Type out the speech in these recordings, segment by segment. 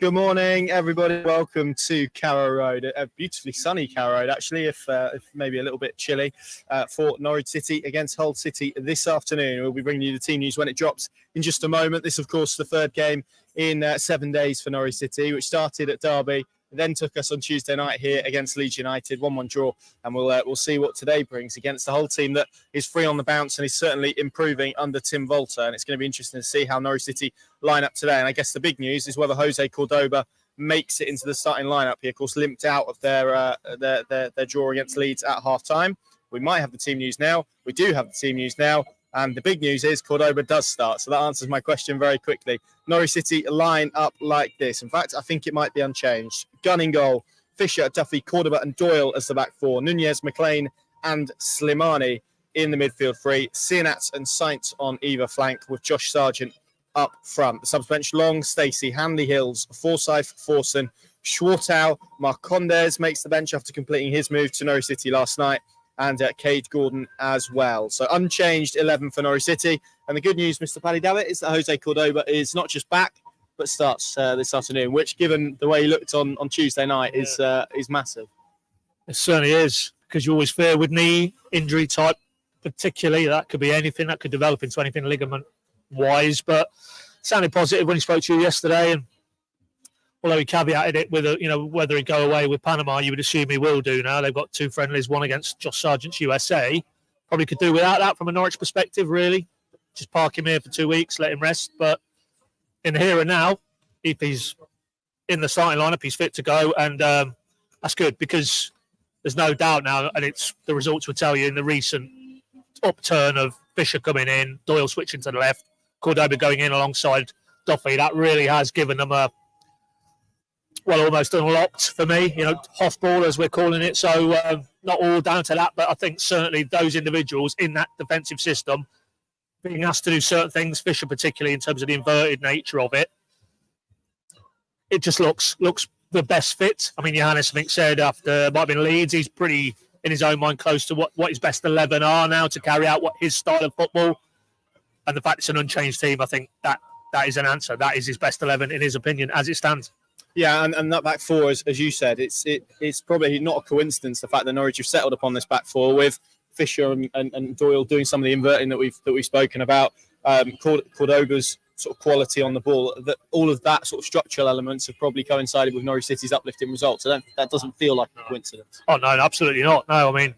Good morning, everybody. Welcome to Carrow Road, a beautifully sunny Carrow Road, actually, if maybe a little bit chilly, for Norwich City against Hull City this afternoon. We'll be bringing you the team news when it drops in just a moment. This, of course, the third game in 7 days for Norwich City, which started at Derby, then took us on Tuesday night here against Leeds United, 1-1 draw, and we'll see what today brings against the Hull team that is free on the bounce and is certainly improving under Tim Volter. And it's going to be interesting to see how Norwich City line up today. And I guess the big news is whether Jose Cordoba makes it into the starting lineup. He, of course, limped out of their draw against Leeds at half-time. We might have the team news now. We do have the team news now. And the big news is Cordoba does start. So that answers my question very quickly. Norwich City line up like this. In fact, I think it might be unchanged. Gunn in goal. Fisher, Duffy, Cordoba and Doyle as the back four. Nunez, McLean and Slimani in the midfield three. Sienats and Sainz on either flank with Josh Sargent up front. The subs bench: Long, Stacey, Hanley Hills, Forsyth, Forson, Schwartau. Marcondes makes the bench after completing his move to Norwich City last night. And Cade Gordon as well. So unchanged 11 for Norwich City. And the good news, Mr. Paddy Davitt, is that Jose Cordoba is not just back, but starts this afternoon, which, given the way he looked on Tuesday night, is massive. It certainly is, because you always fear with knee injury type, particularly, that could be anything, that could develop into anything ligament-wise. But sounded positive when he spoke to you yesterday, and although he caveated it with, whether he'd go away with Panama, you would assume he will do now. They've got two friendlies, one against Josh Sargent's USA. Probably could do without that from a Norwich perspective, really. Just park him here for 2 weeks, let him rest. But in the here and now, if he's in the starting lineup, he's fit to go. And that's good, because there's no doubt now, and it's the results will tell you, in the recent upturn of Fisher coming in, Doyle switching to the left, Cordoba going in alongside Duffy, that really has given them almost unlocked for me, Hoff ball as we're calling it. So not all down to that, but I think certainly those individuals in that defensive system being asked to do certain things, Fisher particularly in terms of the inverted nature of it, it just looks the best fit. I mean, Johannes, I think, said after might have been Leeds, he's pretty, in his own mind, close to what his best 11 are now to carry out what his style of football. And the fact it's an unchanged team, I think that is an answer. That is his best 11 in his opinion as it stands. Yeah, and that back four, as you said, it's probably not a coincidence the fact that Norwich have settled upon this back four with Fisher and Doyle doing some of the inverting that we've spoken about. Cordoba's sort of quality on the ball, that all of that sort of structural elements have probably coincided with Norwich City's uplifting results. So that doesn't feel like a coincidence. Oh no, absolutely not. No, I mean,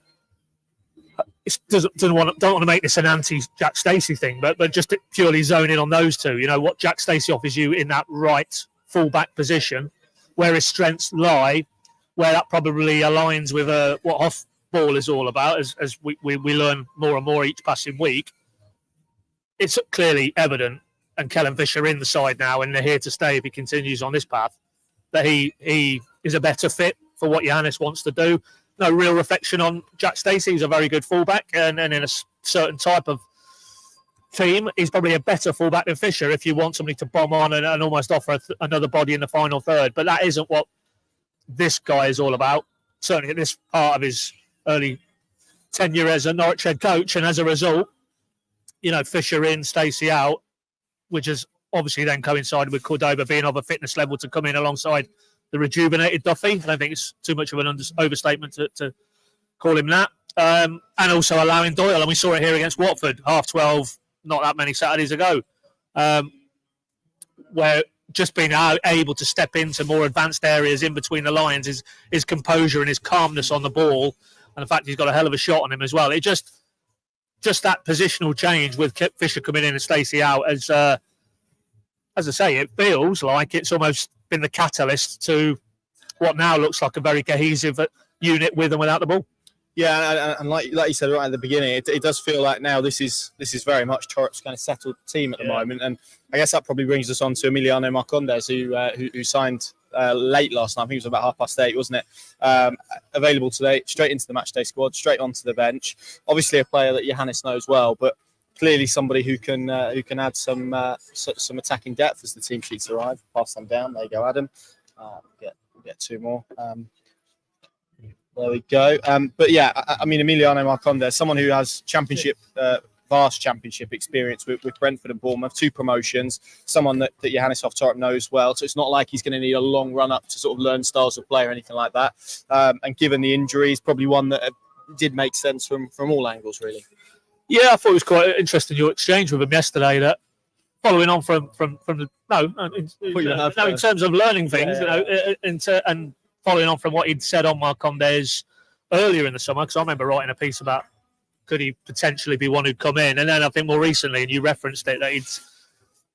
don't want to make this an anti-Jack Stacey thing, but just purely zone in on those two. What Jack Stacey offers you in that right full-back position, where his strengths lie, where that probably aligns with what off ball is all about, as we learn more and more each passing week. It's clearly evident, and Kellen Fisher in the side now, and they're here to stay if he continues on this path, that he is a better fit for what Johannes wants to do. No real reflection on Jack Stacey. He's a very good fullback, and in a certain type of team, he's probably a better fullback than Fisher if you want somebody to bomb on and almost offer another body in the final third. But that isn't what this guy is all about, certainly at this part of his early tenure as a Norwich head coach. And as a result, Fisher in, Stacey out, which has obviously then coincided with Cordoba being of a fitness level to come in alongside the rejuvenated Duffy. I don't think it's too much of an overstatement to call him that. And also allowing Doyle, and we saw it here against Watford, 12:30, not that many Saturdays ago, where just being able to step into more advanced areas in between the lines, his composure and his calmness on the ball, and the fact he's got a hell of a shot on him as well. It just that positional change with Fisher coming in and Stacey out, as I say, it feels like it's almost been the catalyst to what now looks like a very cohesive unit with and without the ball. Yeah, and like you said right at the beginning, it does feel like now this is very much Torup's kind of settled team at the moment, and I guess that probably brings us on to Emiliano Marcondes, who signed late last night. I think it was about 8:30, wasn't it? Available today, straight into the matchday squad, straight onto the bench. Obviously, a player that Johannes knows well, but clearly somebody who can add some attacking depth as the team sheets arrive. Pass them down. There you go, Adam. Get two more. There we go. But yeah, I mean, Emiliano Marcondes, someone who has championship vast championship experience with Brentford and Bournemouth, 2 promotions, someone that Johannes Hoftorp knows well. So it's not like he's going to need a long run up to sort of learn styles of play or anything like that. And given the injuries, probably one that did make sense from all angles, really. Yeah, I thought it was quite interesting your exchange with him yesterday. That following on from the in terms of learning things, and following on from what he'd said on Marcondes earlier in the summer, because I remember writing a piece about could he potentially be one who'd come in, and then I think more recently, and you referenced it, that he'd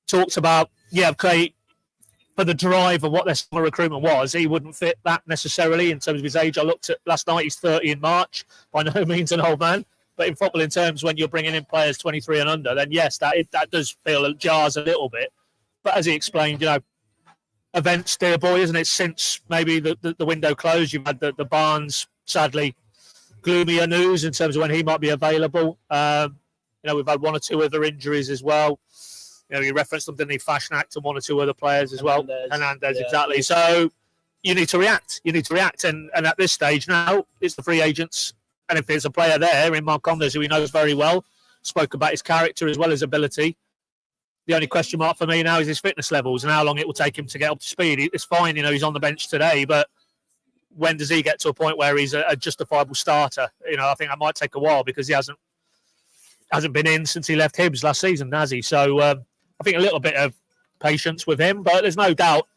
talked about for the drive of what their summer recruitment was, he wouldn't fit that necessarily in terms of his age. I looked at last night; he's 30 in March, by no means an old man. But in football, in terms when you're bringing in players 23 and under, then yes, that does feel jars a little bit. But as he explained, events, dear boy, isn't it? Since maybe the window closed, you've had the Barnes, sadly, gloomier news in terms of when he might be available. We've had 1 or 2 other injuries as well. You referenced them, didn't he? Fashnak and 1 or 2 other players as well. Hernandez, exactly. So you need to react. And at this stage now, it's the free agents. And if there's a player there in Marcondes who he knows very well, spoke about his character as well as ability, the only question mark for me now is his fitness levels and how long it will take him to get up to speed. It's fine, he's on the bench today, but when does he get to a point where he's a justifiable starter? I think that might take a while because he hasn't been in since he left Hibs last season, has he? So I think a little bit of patience with him, but there's no doubt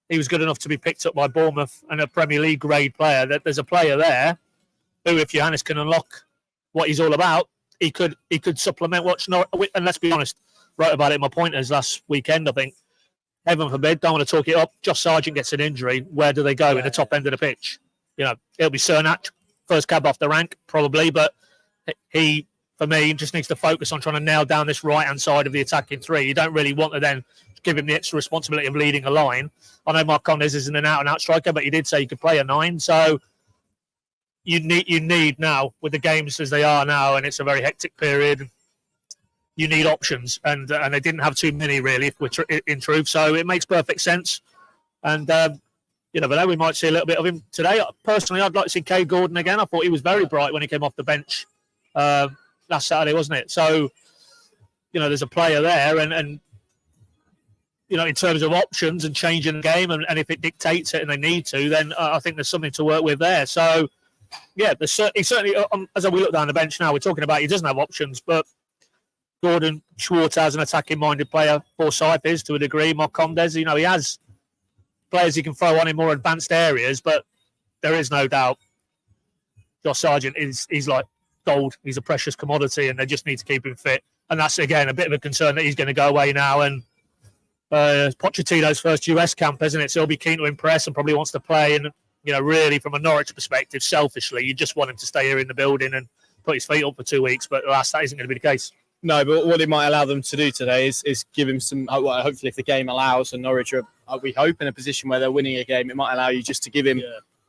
he was good enough to be picked up by Bournemouth and a Premier League grade player. That there's a player there who, if Johannes can unlock what he's all about, he could supplement what's not. And let's be honest, wrote about it in my pointers last weekend. I think, heaven forbid, don't want to talk it up. Josh Sargent gets an injury. Where do they go in the top end of the pitch? It'll be Cernak, first cab off the rank, probably. But he, for me, just needs to focus on trying to nail down this right-hand side of the attacking 3. You don't really want to then give him the extra responsibility of leading a line. I know Marcondes isn't an out-and-out striker, but he did say he could play a 9. So you need now, with the games as they are now, and it's a very hectic period, you need options, and they didn't have too many really, in truth. So it makes perfect sense, and but we might see a little bit of him today. Personally, I'd like to see Kay Gordon again. I thought he was very bright when he came off the bench last Saturday, wasn't it? So there's a player there, and in terms of options and changing the game, and if it dictates it and they need to, then I think there's something to work with there. So yeah, he certainly, as we look down the bench now, we're talking about he doesn't have options, but Gordon, Schwartz as an attacking-minded player, Forsyth is to a degree, Marcondes, he has players he can throw on in more advanced areas, but there is no doubt Josh Sargent he's like gold. He's a precious commodity, and they just need to keep him fit. And that's, again, a bit of a concern that he's going to go away now, and Pochettino's first US camp, isn't it? So he'll be keen to impress and probably wants to play, and really from a Norwich perspective, selfishly, you just want him to stay here in the building and put his feet up for 2 weeks, but that isn't going to be the case. No, but what it might allow them to do today is give him some, hopefully if the game allows, and Norwich are, we hope, in a position where they're winning a game, it might allow you just to give him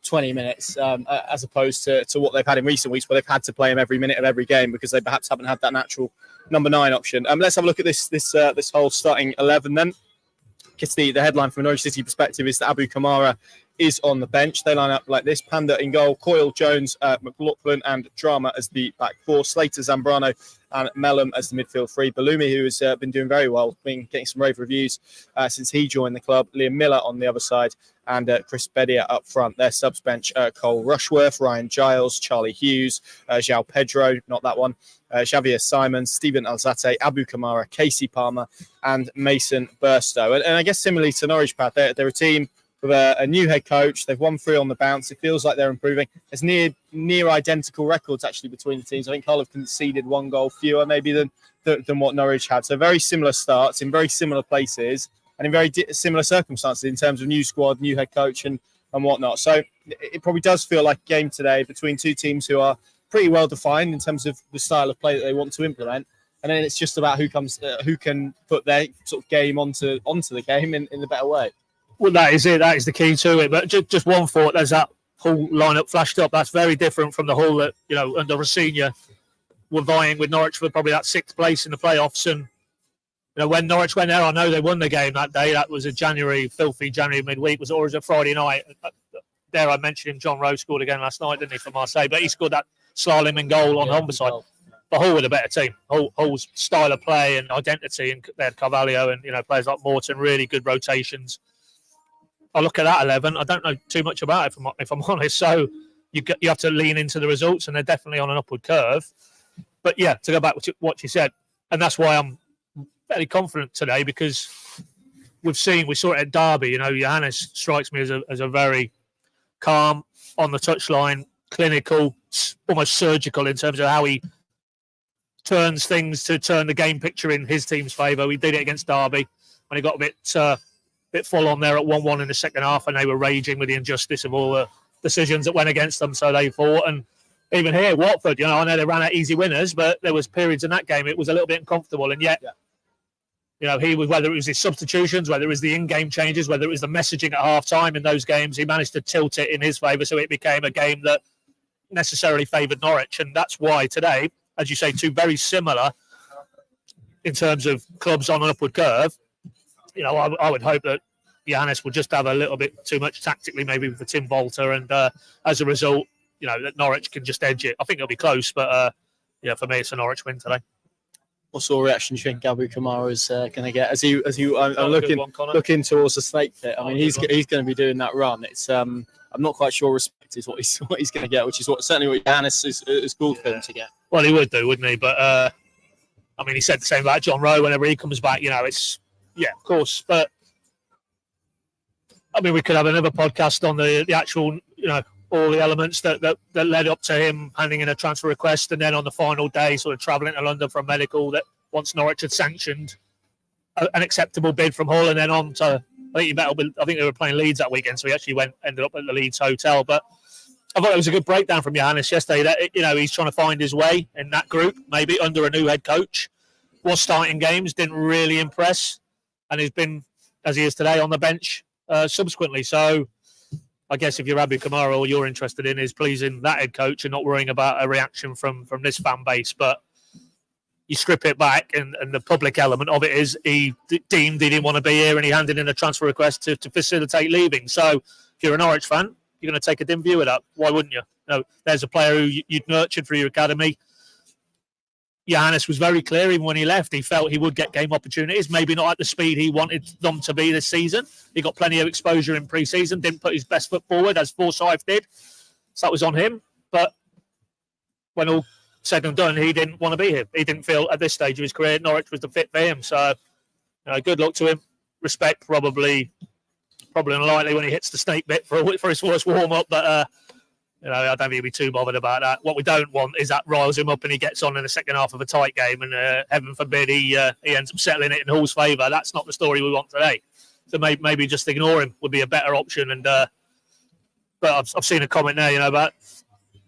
20 minutes as opposed to what they've had in recent weeks, where they've had to play him every minute of every game because they perhaps haven't had that natural number 9 option. Let's have a look at this whole starting 11 then. I guess the headline from a Norwich City perspective is that Abu Kamara is on the bench. They line up like this: Panda in goal, Coyle, Jones, McLaughlin and Drama as the back 4, Slater, Zambrano and Mellum as the midfield 3. Balumi, who has been doing very well, been getting some rave reviews since he joined the club. Liam Miller on the other side, and Chris Bedia up front. Their subs bench: Cole Rushworth, Ryan Giles, Charlie Hughes, João Pedro, not that one, Xavier Simons, Stephen Alzate, Abu Kamara, Casey Palmer and Mason Burstow. And I guess similarly to Norwich, Pat, they're a team with a new head coach. They've won 3 on the bounce. It feels like they're improving. There's near identical records actually between the teams. I think Hull have conceded 1 goal fewer maybe than what Norwich had. So very similar starts in very similar places and in very similar circumstances in terms of new squad, new head coach and whatnot. So it probably does feel like a game today between 2 teams who are pretty well defined in terms of the style of play that they want to implement. And then it's just about who can put their sort of game onto the game in the better way. Well, that is it. That is the key to it. But just one thought, there's that Hull lineup flashed up. That's very different from the Hull that, under Rossignol were vying with Norwich for probably that 6th place in the playoffs. And, when Norwich went there, I know they won the game that day. That was a filthy January midweek. Was always a Friday night. There I mentioned him, John Rowe scored again last night, didn't he, for Marseille? But he scored that slalom in goal on Humberside. But Hull were the better team. Hull's style of play and identity, and they had Carvalho and players like Morton, really good rotations. I look at that 11. I don't know too much about it, if I'm honest. So you have to lean into the results, and they're definitely on an upward curve. But yeah, to go back to what you said, and that's why I'm fairly confident today, because we saw it at Derby. Johannes strikes me as a very calm, on the touchline, clinical, almost surgical in terms of how he turns things to turn the game picture in his team's favour. We did it against Derby when he got a bit full on there at 1-1 in the second half, and they were raging with the injustice of all the decisions that went against them, so they fought. And even here, Watford, I know they ran out easy winners, but there was periods in that game it was a little bit uncomfortable, and yet he was, whether it was his substitutions, whether it was the in-game changes, whether it was the messaging at half-time in those games, he managed to tilt it in his favour, so it became a game that necessarily favoured Norwich. And that's why today, as you say, two very similar in terms of clubs on an upward curve. I would hope that Johannes will just have a little bit too much tactically, maybe for Tim Volter, and as a result, that Norwich can just edge it. I think it'll be close, but for me, it's a Norwich win today. What sort of reaction do you think Gabby Kamara is going to get? I'm looking towards the snake pit. I mean, he's going to be doing that run. It's I'm not quite sure respect is what he's going to get, which is certainly what Johannes is called for him to get. Well, he would do, wouldn't he? But he said the same about John Rowe whenever he comes back. It's of course, but we could have another podcast on the actual, all the elements that led up to him handing in a transfer request, and then on the final day, sort of travelling to London for a medical, that once Norwich had sanctioned an acceptable bid from Hull, and then on to, I think they were playing Leeds that weekend, so he actually ended up at the Leeds hotel. But I thought it was a good breakdown from Johannes yesterday, that he's trying to find his way in that group, maybe under a new head coach. Was starting games, didn't really impress, and he's been, as he is today, on the bench subsequently. So I guess if you're Abu Kamara, all you're interested in is pleasing that head coach and not worrying about a reaction from this fan base. But you strip it back, and the public element of it is he deemed he didn't want to be here, and he handed in a transfer request to facilitate leaving. So if you're a Norwich fan, you're going to take a dim view of that. Why wouldn't you? There's a player who you'd nurtured for your academy. Johannes was very clear, even when he left, he felt he would get game opportunities, maybe not at the speed he wanted them to be this season. He got plenty of exposure in pre-season, didn't put his best foot forward, as Forsyth did. So that was on him. But when all said and done, he didn't want to be here. He didn't feel at this stage of his career Norwich was the fit for him. So good luck to him. Respect probably unlikely when he hits the snake bit for his first warm-up, but I don't think he'll be too bothered about that. What we don't want is that riles him up and he gets on in the second half of a tight game, and heaven forbid he ends up settling it in Hull's favour. That's not the story we want today. So maybe just ignore him would be a better option. And but I've seen a comment there, about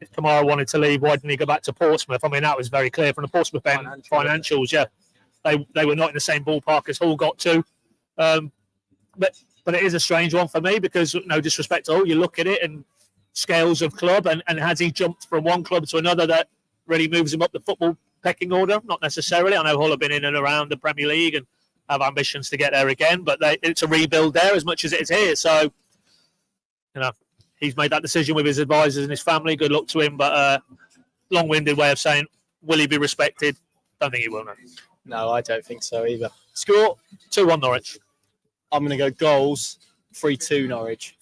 if Kamara wanted to leave, why didn't he go back to Portsmouth? That was very clear from the Portsmouth end. Financials, yeah. They were not in the same ballpark as Hull got to. But it is a strange one for me, because no disrespect to Hull, you look at it and scales of club, and has he jumped from one club to another that really moves him up the football pecking order? Not necessarily. I know Hull have been in and around the Premier League and have ambitions to get there again, but it's a rebuild there as much as it is here. So, he's made that decision with his advisors and his family. Good luck to him, but long-winded way of saying, will he be respected? Don't think he will, no. No, I don't think so either. Score, 2-1 Norwich. I'm going to go goals, 3-2 Norwich,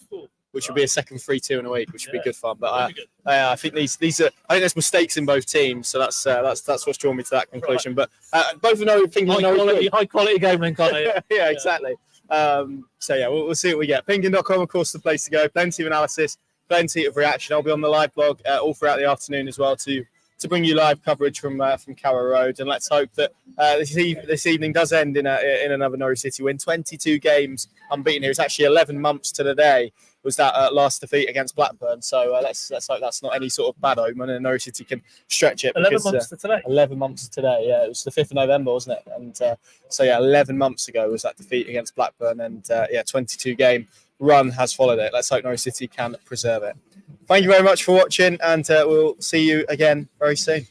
which would be a second 3-2 in a week, which would be good fun. But I think these are. I think there's mistakes in both teams, so that's what's drawn me to that conclusion. Right. But both of them thinking high quality game, then, can't it? Yeah, exactly. We'll see what we get. Penguin.com, of course, the place to go. Plenty of analysis, plenty of reaction. I'll be on the live blog all throughout the afternoon as well to bring you live coverage from Carrow Road, and let's hope that this evening does end in another Norwich City win. 22 games unbeaten here. It's actually 11 months to the day was that last defeat against Blackburn. So let's hope that's not any sort of bad omen, and Norwich City can stretch it. 11 months to today. 11 months today. Yeah, it was the 5th of November, wasn't it? And 11 months ago was that defeat against Blackburn, and 22 game run has followed it. Let's hope Norwich City can preserve it. Thank you very much for watching, and we'll see you again very soon.